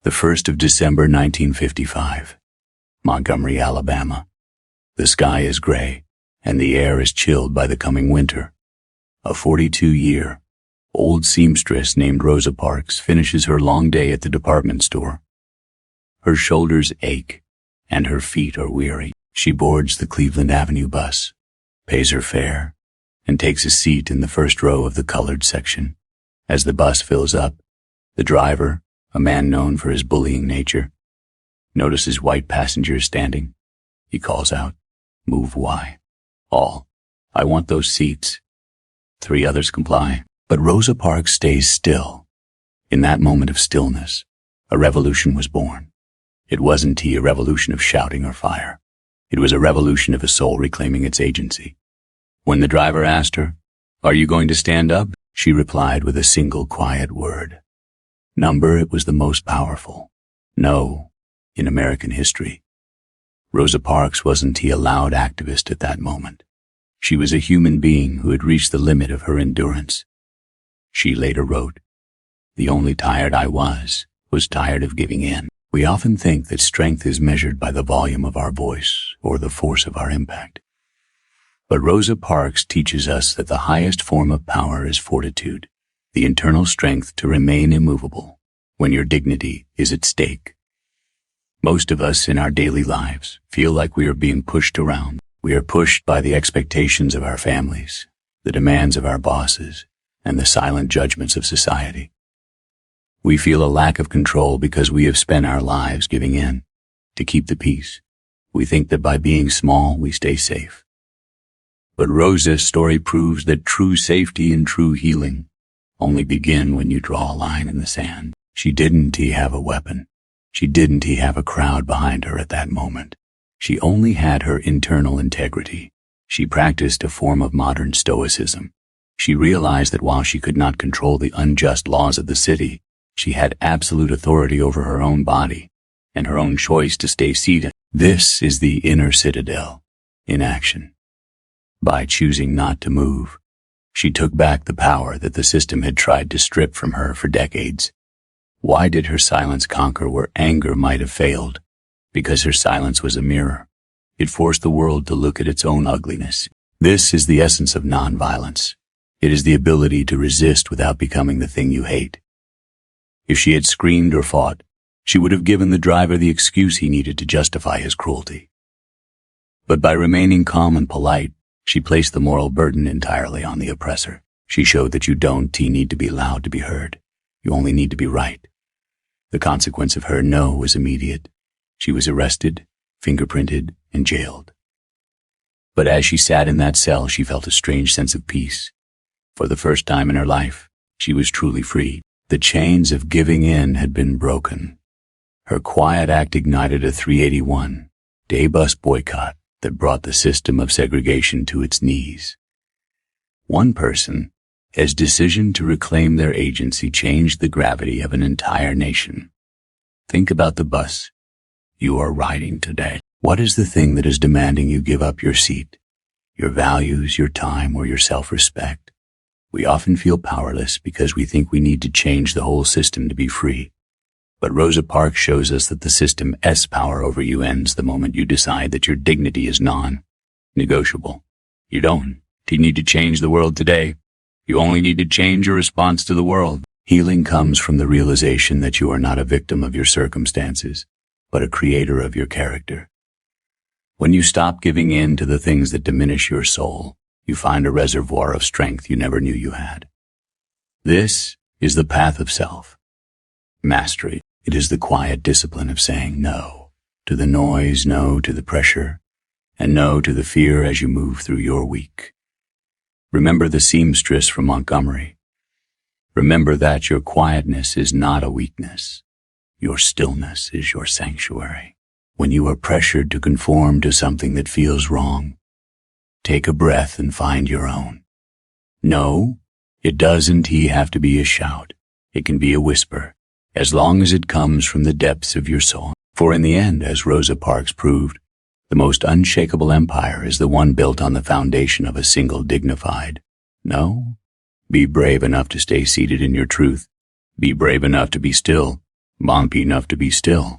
The 1st of December 1955, Montgomery, Alabama. The sky is gray, and the air is chilled by the coming winter. A 42-year-old seamstress named Rosa Parks finishes her long day at the department store. Her shoulders ache, and her feet are weary. She boards the Cleveland Avenue bus, pays her fare, and takes a seat in the first row of the colored section. As the bus fills up, the driver, a man known for his bullying nature, notices white passengers standing. He calls out, "Move why? All. I want those seats." 3 others comply, but Rosa Parks stays still. In that moment of stillness, a revolution was born. It wasn't a revolution of shouting or fire. It was a revolution of a soul reclaiming its agency. When the driver asked her, "Are you going to stand up?" she replied with a single quiet word. Number, it was the most powerful no in American history. Rosa Parks wasn't a loud activist at that moment. She was a human being who had reached the limit of her endurance. She later wrote, "The only tired I was tired of giving in." We often think that strength is measured by the volume of our voice or the force of our impact. But Rosa Parks teaches us that the highest form of power is fortitude, the internal strength to remain immovable when your dignity is at stake. Most of us in our daily lives feel like we are being pushed around. We are pushed by the expectations of our families, the demands of our bosses, and the silent judgments of society. We feel a lack of control because we have spent our lives giving in to keep the peace. We think that by being small, we stay safe. But Rosa's story proves that true safety and true healing only begin when you draw a line in the sand. She didn't have a weapon. She didn't have a crowd behind her at that moment. She only had her internal integrity. She practiced a form of modern stoicism. She realized that while she could not control the unjust laws of the city, she had absolute authority over her own body and her own choice to stay seated. This is the inner citadel in action. By choosing not to move, she took back the power that the system had tried to strip from her for decades. Why did her silence conquer where anger might have failed? Because her silence was a mirror. It forced the world to look at its own ugliness. This is the essence of nonviolence. It is the ability to resist without becoming the thing you hate. If she had screamed or fought, she would have given the driver the excuse he needed to justify his cruelty. But by remaining calm and polite, she placed the moral burden entirely on the oppressor. She showed that you don't need to be loud to be heard. You only need to be right. The consequence of her no was immediate. She was arrested, fingerprinted, and jailed. But as she sat in that cell, she felt a strange sense of peace. For the first time in her life, she was truly free. The chains of giving in had been broken. Her quiet act ignited a 381-day bus boycott that brought the system of segregation to its knees. One person's decision to reclaim their agency changed the gravity of an entire nation. Think about the bus you are riding today. What is the thing that is demanding you give up your seat, your values, your time, or your self-respect? We often feel powerless because we think we need to change the whole system to be free. But Rosa Parks shows us that the system's power over you ends the moment you decide that your dignity is non-negotiable. You don't need to change the world today. You only need to change your response to the world. Healing comes from the realization that you are not a victim of your circumstances, but a creator of your character. When you stop giving in to the things that diminish your soul, you find a reservoir of strength you never knew you had. This is the path of self-mastery. It is the quiet discipline of saying no to the noise, no to the pressure, and no to the fear as you move through your week. Remember the seamstress from Montgomery. Remember that your quietness is not a weakness. Your stillness is your sanctuary. When you are pressured to conform to something that feels wrong, take a breath and find your own. No, it doesn't have to be a shout. It can be a whisper, as long as it comes from the depths of your soul. For in the end, as Rosa Parks proved, the most unshakable empire is the one built on the foundation of a single dignified no. Be brave enough to stay seated in your truth. Be brave enough to be still Bonk enough to be still.